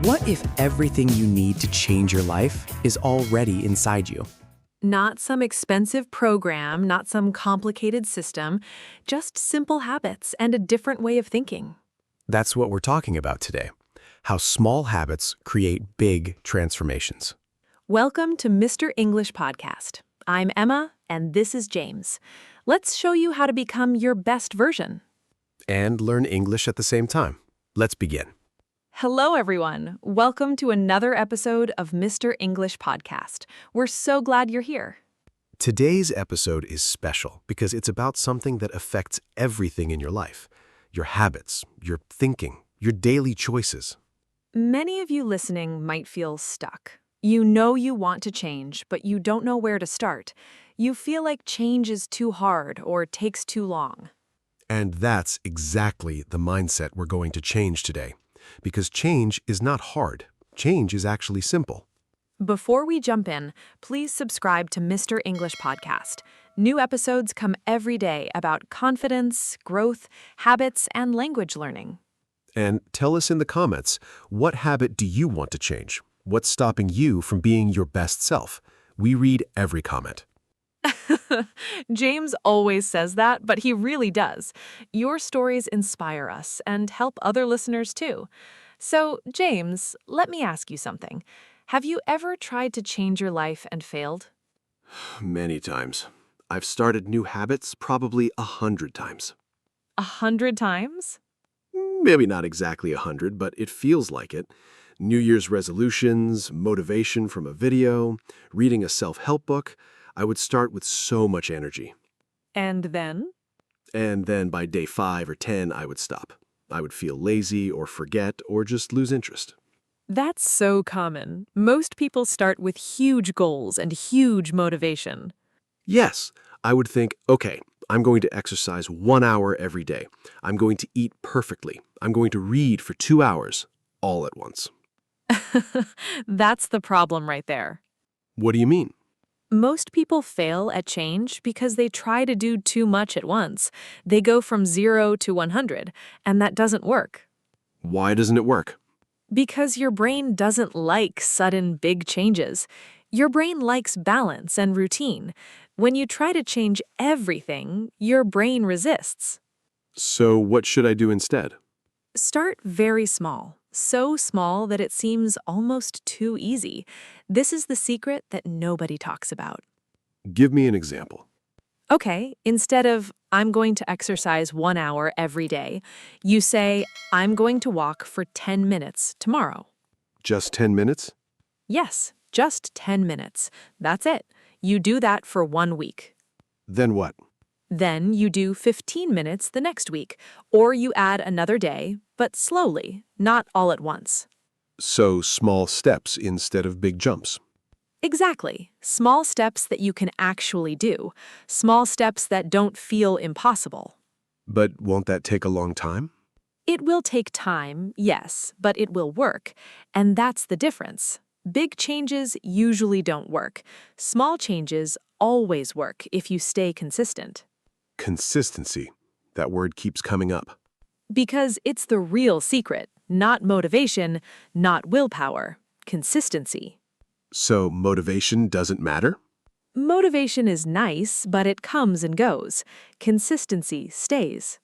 What if everything you need to change your life is already inside you? Not some expensive program, not some complicated system, just simple habits and a different way of thinking. That's what we're talking about today. How small habits create big transformations. Welcome to Mr. English Podcast. I'm Emma, and this is James. Let's show you how to become your best version. And learn English at the same time. Let's begin. Hello, everyone. Welcome to another episode of Mr. English Podcast. We're so glad you're here. Today's episode is special because it's about something that affects everything in your life. Your habits, your thinking, your daily choices. Many of you listening might feel stuck. You know you want to change, but you don't know where to start. You feel like change is too hard or takes too long. And that's exactly the mindset we're going to change today. Because change is not hard. Change is actually simple. Before we jump in, please subscribe to Mr. English Podcast. New episodes come every day about confidence, growth, habits, and language learning. And tell us in the comments, what habit do you want to change? What's stopping you from being your best self? We read every comment. James always says that, but he really does. Your stories inspire us and help other listeners too. So, James, let me ask you something. Have you ever tried to change your life and failed? Many times. I've started new habits probably 100 times. 100 times? Maybe not exactly 100, but it feels like it. New Year's resolutions, motivation from a video, reading a self-help book. I would start with so much energy. And then? And then by day 5 or 10, I would stop. I would feel lazy or forget or just lose interest. That's so common. Most people start with huge goals and huge motivation. Yes, I would think, okay, I'm going to exercise 1 hour every day. I'm going to eat perfectly. I'm going to read for 2 hours, all at once. That's the problem right there. What do you mean? Most people fail at change because they try to do too much at once. They go from 0 to 100, and that doesn't work. Why doesn't it work? Because your brain doesn't like sudden big changes. Your brain likes balance and routine. When you try to change everything, your brain resists. So what should I do instead? Start very small. So small that it seems almost too easy. This is the secret that nobody talks about. Give me an example. Okay, instead of, I'm going to exercise 1 hour every day, you say, I'm going to walk for 10 minutes tomorrow. Just 10 minutes? Yes, just 10 minutes. That's it. You do that for 1 week. Then what? Then you do 15 minutes the next week, or you add another day, but slowly, not all at once. So small steps instead of big jumps. Exactly. Small steps that you can actually do. Small steps that don't feel impossible. But won't that take a long time? It will take time, yes, but it will work. And that's the difference. Big changes usually don't work. Small changes always work if you stay consistent. Consistency. That word keeps coming up. Because it's the real secret, not motivation, not willpower, consistency. So motivation doesn't matter? Motivation is nice, but it comes and goes. Consistency stays.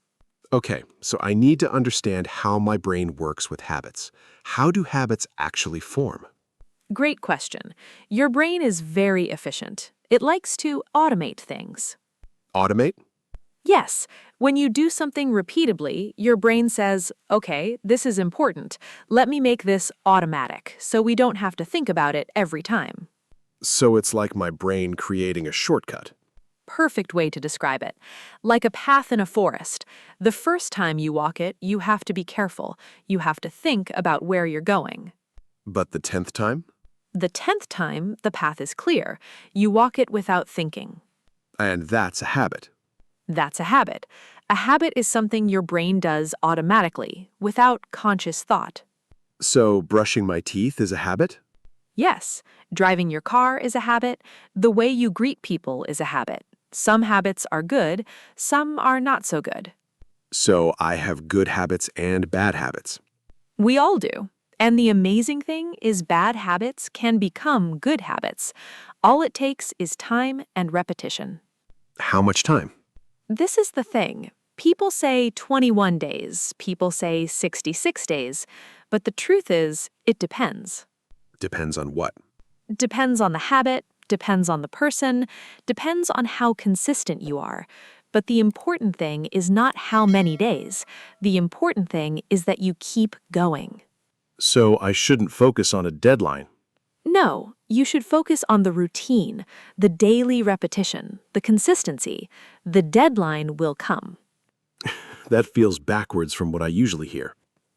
Okay, so I need to understand how my brain works with habits. How do habits actually form? Great question. Your brain is very efficient. It likes to automate things. Automate? Yes, when you do something repeatedly, your brain says, okay, this is important. Let me make this automatic, so we don't have to think about it every time. So it's like my brain creating a shortcut. Perfect way to describe it. Like a path in a forest. The first time you walk it, you have to be careful. You have to think about where you're going. But the 10th time? The 10th time, the path is clear. You walk it without thinking. And that's a habit. That's a habit. A habit is something your brain does automatically, without conscious thought. So brushing my teeth is a habit? Yes, driving your car is a habit. The way you greet people is a habit. Some habits are good, some are not so good. So I have good habits and bad habits. We all do. And the amazing thing is bad habits can become good habits. All it takes is time and repetition. How much time? This is the thing. People say 21 days, people say 66 days, but the truth is, it depends. Depends on what? Depends on the habit, depends on the person, depends on how consistent you are. But the important thing is not how many days. The important thing is that you keep going. So I shouldn't focus on a deadline. No, you should focus on the routine, the daily repetition, the consistency. The deadline will come. That feels backwards from what I usually hear.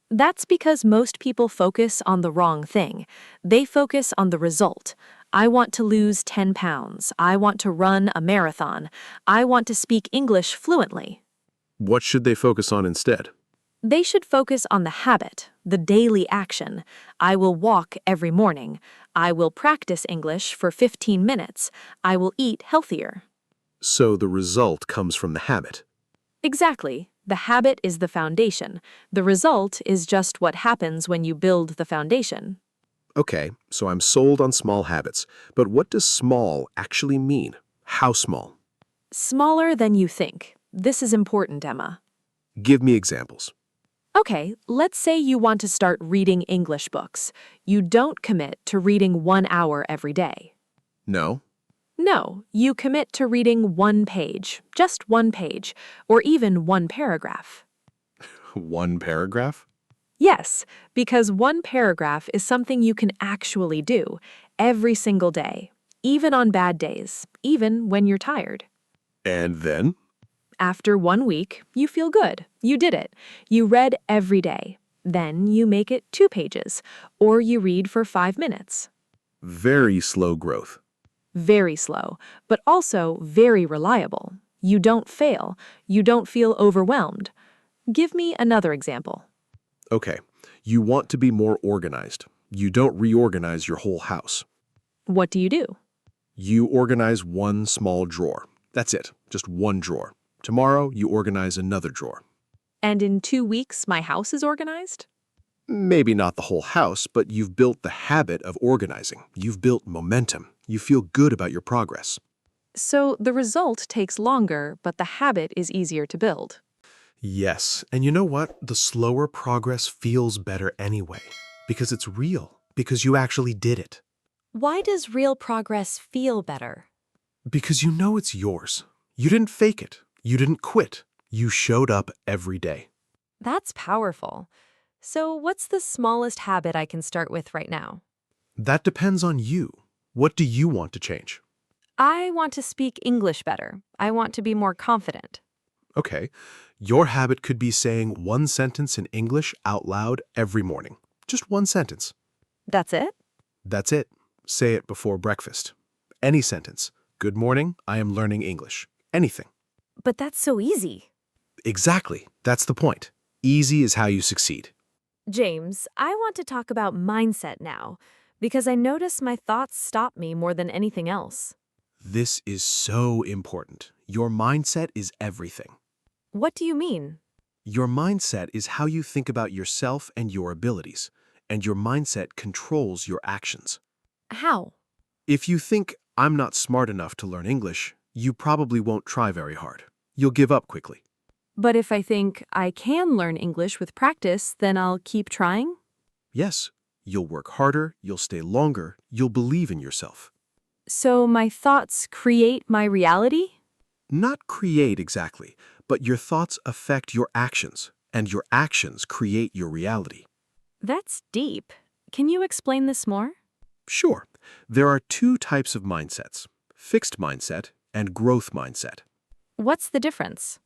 That's because most people focus on the wrong thing. They focus on the result. I want to lose 10 pounds. I want to run a marathon. I want to speak English fluently. What should they focus on instead? They should focus on the habit, the daily action. I will walk every morning. I will practice English for 15 minutes. I will eat healthier. So the result comes from the habit. Exactly. The habit is the foundation. The result is just what happens when you build the foundation. Okay, so I'm sold on small habits. But what does small actually mean? How small? Smaller than you think. This is important, Emma. Give me examples. Okay, let's say you want to start reading English books. You don't commit to reading 1 hour every day. No. No, you commit to reading 1 page, just 1 page, or even 1 paragraph. One paragraph? Yes, because 1 paragraph is something you can actually do every single day, even on bad days, even when you're tired. And then? After 1 week, you feel good. You did it. You read every day. Then you make it 2 pages, or you read for 5 minutes. Very slow growth. Very slow, but also very reliable. You don't fail. You don't feel overwhelmed. Give me another example. Okay, you want to be more organized. You don't reorganize your whole house. What do you do? You organize one small drawer. That's it, just one drawer. Tomorrow, you organize another drawer. And in 2 weeks, my house is organized? Maybe not the whole house, but you've built the habit of organizing. You've built momentum. You feel good about your progress. So the result takes longer, but the habit is easier to build. Yes, and you know what? The slower progress feels better anyway, because it's real, because you actually did it. Why does real progress feel better? Because you know it's yours. You didn't fake it. You didn't quit. You showed up every day. That's powerful. So what's the smallest habit I can start with right now? That depends on you. What do you want to change? I want to speak English better. I want to be more confident. Okay, your habit could be saying one sentence in English out loud every morning. Just one sentence. That's it? That's it. Say it before breakfast. Any sentence. Good morning, I am learning English. Anything. But that's so easy. Exactly. That's the point. Easy is how you succeed. James, I want to talk about mindset now, because I notice my thoughts stop me more than anything else. This is so important. Your mindset is everything. What do you mean? Your mindset is how you think about yourself and your abilities, and your mindset controls your actions. How? If you think, I'm not smart enough to learn English, you probably won't try very hard. You'll give up quickly. But if I think I can learn English with practice, then I'll keep trying? Yes, you'll work harder, you'll stay longer, you'll believe in yourself. So my thoughts create my reality? Not create exactly, but your thoughts affect your actions, and your actions create your reality. That's deep. Can you explain this more? Sure, there are 2 types of mindsets, fixed mindset and growth mindset. What's the difference?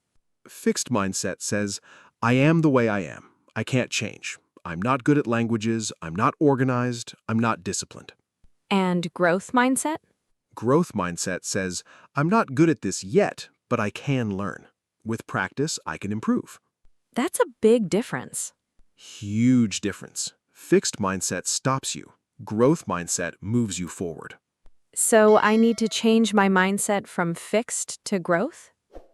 Fixed mindset says, I am the way I am. I can't change. I'm not good at languages. I'm not organized. I'm not disciplined. And growth mindset? Growth mindset says, I'm not good at this yet, but I can learn. With practice, I can improve. That's a big difference. Huge difference. Fixed mindset stops you. Growth mindset moves you forward. So I need to change my mindset from fixed to growth?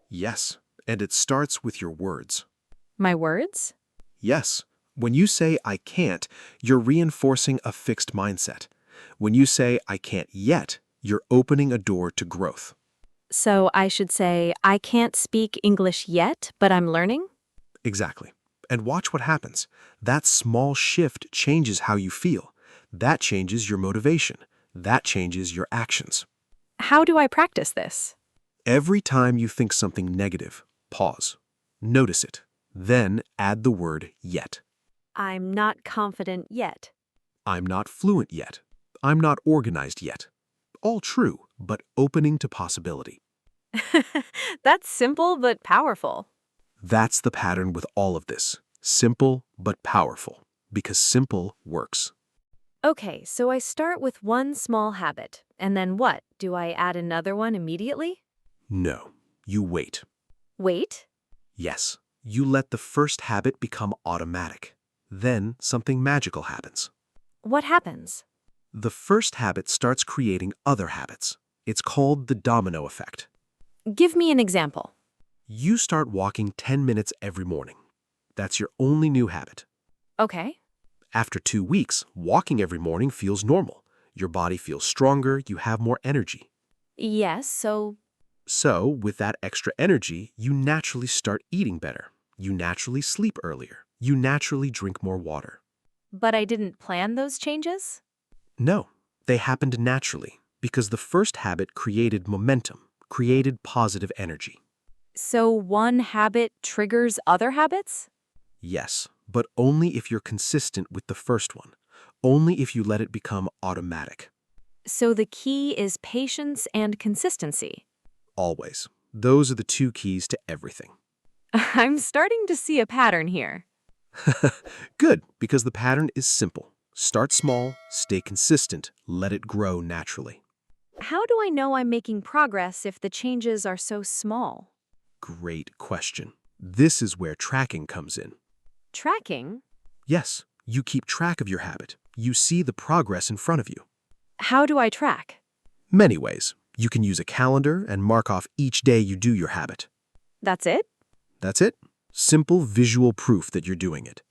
Yes, and it starts with your words. My words? Yes, When you say I can't, you're reinforcing a fixed mindset. When you say I can't yet, you're opening a door to growth. So I should say, I can't speak English yet, but I'm learning? Exactly. And watch what happens. That small shift changes how you feel. That changes your motivation. That changes your actions. How do I practice this? Every time you think something negative, pause. Notice it. Then add the word yet. I'm not confident yet. I'm not fluent yet. I'm not organized yet. All true, but opening to possibility. That's simple but powerful. That's the pattern with all of this. Simple but powerful. Because simple works. Okay, so I start with one small habit. And then what? Do I add another one immediately? No, you wait. Wait? Yes, you let the first habit become automatic. Then something magical happens. What happens? The first habit starts creating other habits. It's called the domino effect. Give me an example. You start walking 10 minutes every morning. That's your only new habit. Okay. After 2 weeks, walking every morning feels normal. Your body feels stronger, you have more energy. Yes, so So, with that extra energy, you naturally start eating better. You naturally sleep earlier. You naturally drink more water. but I didn't plan those changes? No, they happened naturally because the first habit created momentum, created positive energy. So one habit triggers other habits? Yes, but only if you're consistent with the first one. Only if you let it become automatic. So the key is patience and consistency. Always. Those are the 2 keys to everything. I'm starting to see a pattern here. Good, because the pattern is simple. Start small, stay consistent, let it grow naturally. How do I know I'm making progress if the changes are so small? Great question. This is where tracking comes in. Tracking? Yes, you keep track of your habit. You see the progress in front of you. How do I track? Many ways. You can use a calendar and mark off each day you do your habit. That's it? That's it. Simple visual proof that you're doing it.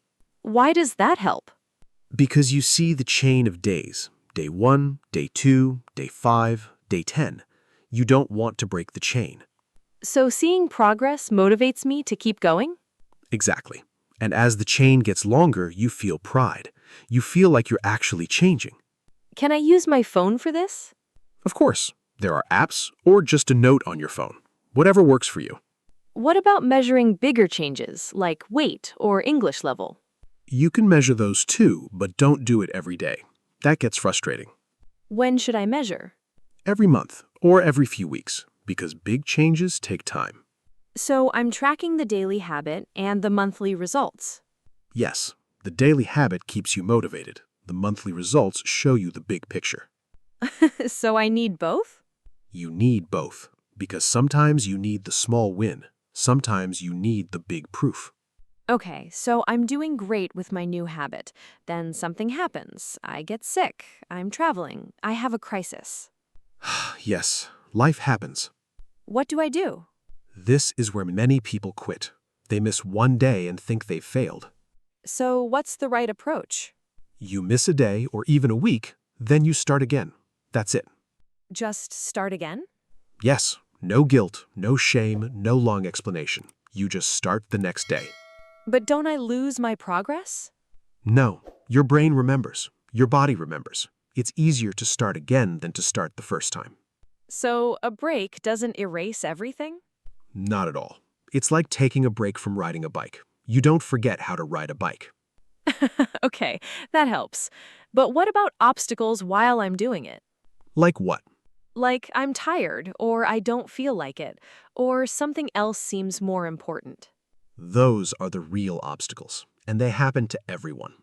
Why does that help? Because you see the chain of days. Day 1, day 2, day 5, day 10. You don't want to break the chain. So seeing progress motivates me to keep going? Exactly. And as the chain gets longer, you feel pride. You feel like you're actually changing. Can I use my phone for this? Of course, there are apps or just a note on your phone. Whatever works for you. What about measuring bigger changes, like weight or English level? You can measure those too, but don't do it every day. That gets frustrating. When should I measure? Every month or every few weeks, because big changes take time. So I'm tracking the daily habit and the monthly results. Yes, the daily habit keeps you motivated. The monthly results show you the big picture. So I need both? You need both, because sometimes you need the small win. Sometimes you need the big proof. Okay, so I'm doing great with my new habit. Then something happens. I get sick. I'm traveling. I have a crisis. Yes, life happens. What do I do? This is where many people quit. They miss one day and think they've failed. So what's the right approach? You miss a day or even a week, then you start again. That's it. Just start again? Yes, no guilt, no shame, no long explanation. You just start the next day. But don't I lose my progress? No, your brain remembers. Your body remembers. It's easier to start again than to start the first time. So a break doesn't erase everything? Not at all. It's like taking a break from riding a bike. You don't forget how to ride a bike. Okay, that helps. But what about obstacles while I'm doing it? Like what? Like I'm tired, or I don't feel like it, or something else seems more important. Those are the real obstacles, and they happen to everyone.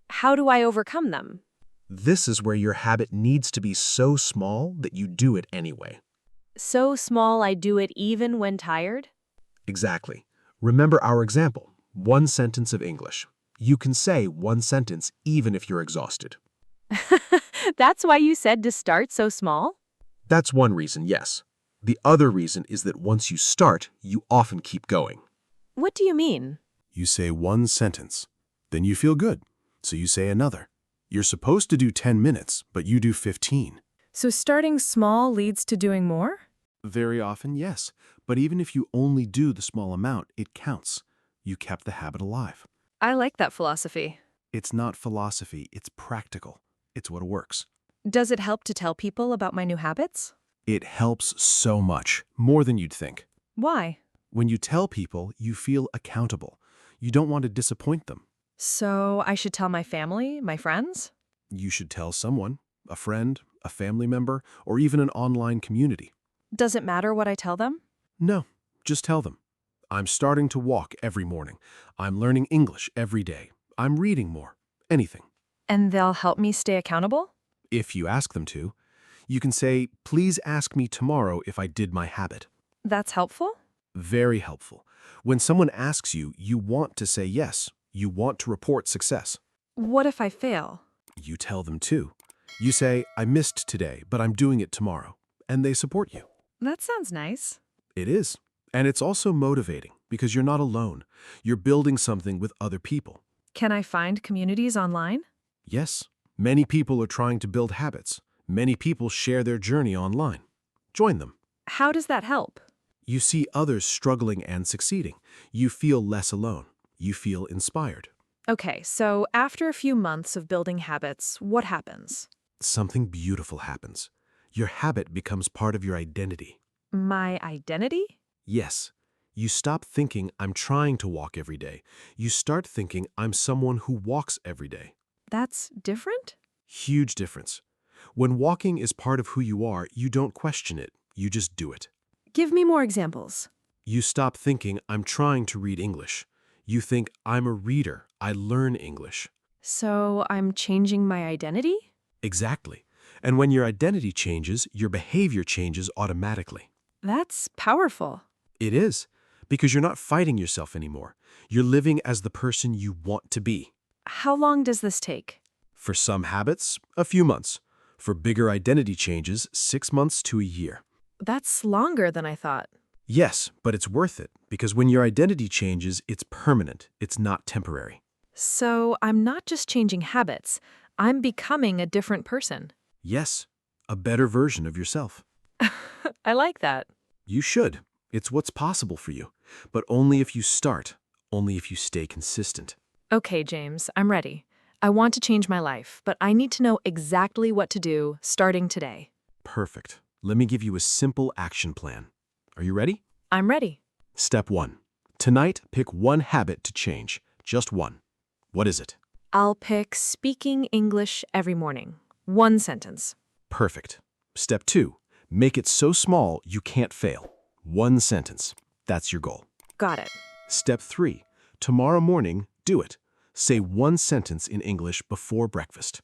How do I overcome them? This is where your habit needs to be so small that you do it anyway. So small I do it even when tired? Exactly. Remember our example, 1 sentence of English. You can say 1 sentence even if you're exhausted. That's why you said to start so small? That's one reason, yes. The other reason is that once you start, you often keep going. What do you mean? You say 1 sentence. Then you feel good, so you say another. You're supposed to do 10 minutes, but you do 15. So starting small leads to doing more? Very often, yes. But even if you only do the small amount, it counts. You kept the habit alive. I like that philosophy. It's not philosophy, it's practical. It's what works. Does it help to tell people about my new habits? It helps so much, more than you'd think. Why? When you tell people, you feel accountable. You don't want to disappoint them. So I should tell my family, my friends? You should tell someone, a friend, a family member, or even an online community. Does it matter what I tell them? No, just tell them. I'm starting to walk every morning. I'm learning English every day. I'm reading more. Anything. And they'll help me stay accountable? If you ask them to, you can say, please ask me tomorrow if I did my habit. That's helpful? Very helpful. When someone asks you, you want to say yes. You want to report success. What if I fail? You tell them too. You say, I missed today, but I'm doing it tomorrow. And they support you. That sounds nice. It is. And it's also motivating because you're not alone. You're building something with other people. Can I find communities online? Yes, many people are trying to build habits. Many people share their journey online. Join them. How does that help? You see others struggling and succeeding. You feel less alone. You feel inspired. Okay, so after a few months of building habits, what happens? Something beautiful happens. Your habit becomes part of your identity. My identity? Yes. You stop thinking, I'm trying to walk every day. You start thinking, I'm someone who walks every day. That's different? Huge difference. When walking is part of who you are, you don't question it. You just do it. Give me more examples. You stop thinking, I'm trying to read English. You think, I'm a reader. I learn English. So I'm changing my identity? Exactly. And when your identity changes, your behavior changes automatically. That's powerful. It is, because you're not fighting yourself anymore. You're living as the person you want to be. How long does this take? For some habits, a few months. For bigger identity changes, 6 months to a year. That's longer than I thought. Yes, but it's worth it, because when your identity changes, it's permanent. It's not temporary. So I'm not just changing habits. I'm becoming a different person. Yes, a better version of yourself. I like that. You should. It's what's possible for you. But only if you start. Only if you stay consistent. Okay, James, I'm ready. I want to change my life, but I need to know exactly what to do starting today. Perfect. Let me give you a simple action plan. Are you ready? I'm ready. Step 1. Tonight, pick one habit to change. Just one. What is it? I'll pick speaking English every morning. 1 sentence. Perfect. Step 2. Make it so small you can't fail. 1 sentence. That's your goal. Got it. Step 3. Tomorrow morning, do it. Say 1 sentence in English before breakfast.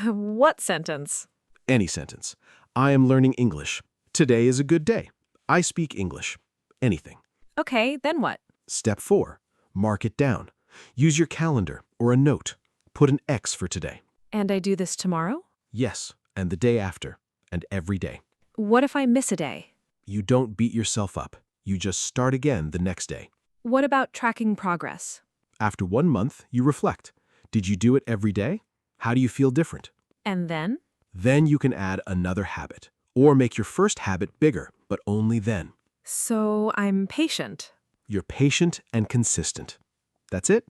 What sentence? Any sentence. I am learning English. Today is a good day. I speak English. Anything. Okay, then what? Step 4. Mark it down. Use your calendar or a note. Put an X for today. And I do this tomorrow? Yes, and the day after, and every day. What if I miss a day? You don't beat yourself up. You just start again the next day. What about tracking progress? After 1 month, you reflect. Did you do it every day? How do you feel different? And then? Then you can add another habit, or make your first habit bigger, but only then. So I'm patient. You're patient and consistent. That's it.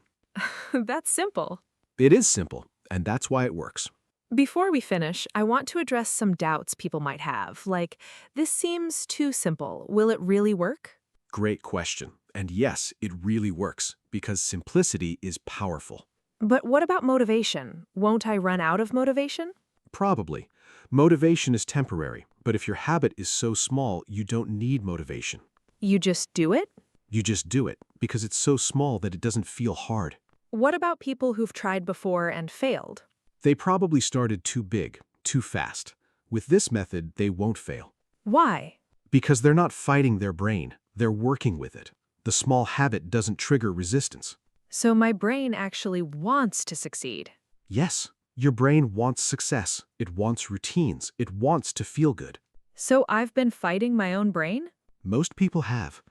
That's simple. It is simple, and that's why it works. Before we finish, I want to address some doubts people might have, like, this seems too simple. Will it really work? Great question. And yes, it really works, because simplicity is powerful. But what about motivation? Won't I run out of motivation? Probably. Motivation is temporary, but if your habit is so small, you don't need motivation. You just do it? You just do it, because it's so small that it doesn't feel hard. What about people who've tried before and failed? They probably started too big, too fast. With this method, they won't fail. Why? Because they're not fighting their brain, they're working with it. The small habit doesn't trigger resistance. So my brain actually wants to succeed. Yes, your brain wants success. It wants routines. It wants to feel good. So I've been fighting my own brain? Most people have.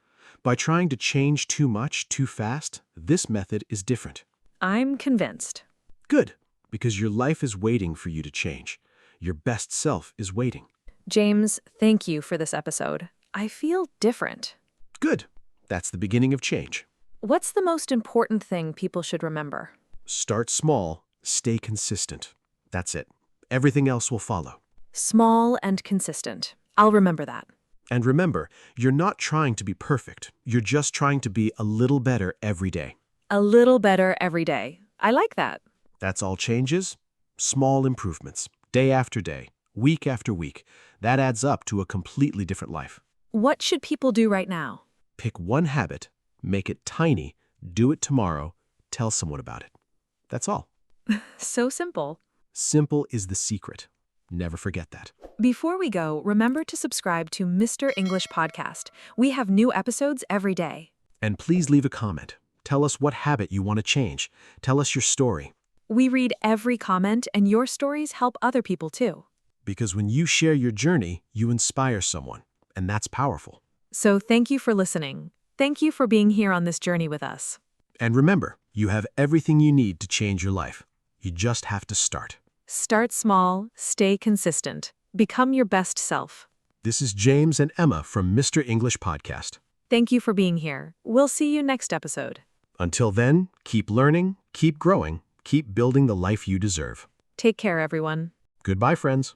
By trying to change too much, too fast, this method is different. I'm convinced. Good, because your life is waiting for you to change. Your best self is waiting. James, thank you for this episode. I feel different. Good. That's the beginning of change. What's the most important thing people should remember? Start small, stay consistent. That's it. Everything else will follow. Small and consistent. I'll remember that. And remember, you're not trying to be perfect. You're just trying to be a little better every day. A little better every day. I like that. That's all changes. Small improvements. Day after day. Week after week. That adds up to a completely different life. What should people do right now? Pick one habit, make it tiny, do it tomorrow, tell someone about it. That's all. So simple. Simple is the secret. Never forget that. Before we go, remember to subscribe to Mr. English Podcast. We have new episodes every day. And please leave a comment. Tell us what habit you want to change. Tell us your story. We read every comment, and your stories help other people too. Because when you share your journey, you inspire someone. And that's powerful. So thank you for listening. Thank you for being here on this journey with us. And remember, you have everything you need to change your life. You just have to start. Start small, stay consistent. Become your best self. This is James and Emma from Mr. English Podcast. Thank you for being here. We'll see you next episode. Until then, keep learning, keep growing, keep building the life you deserve. Take care, everyone. Goodbye, friends.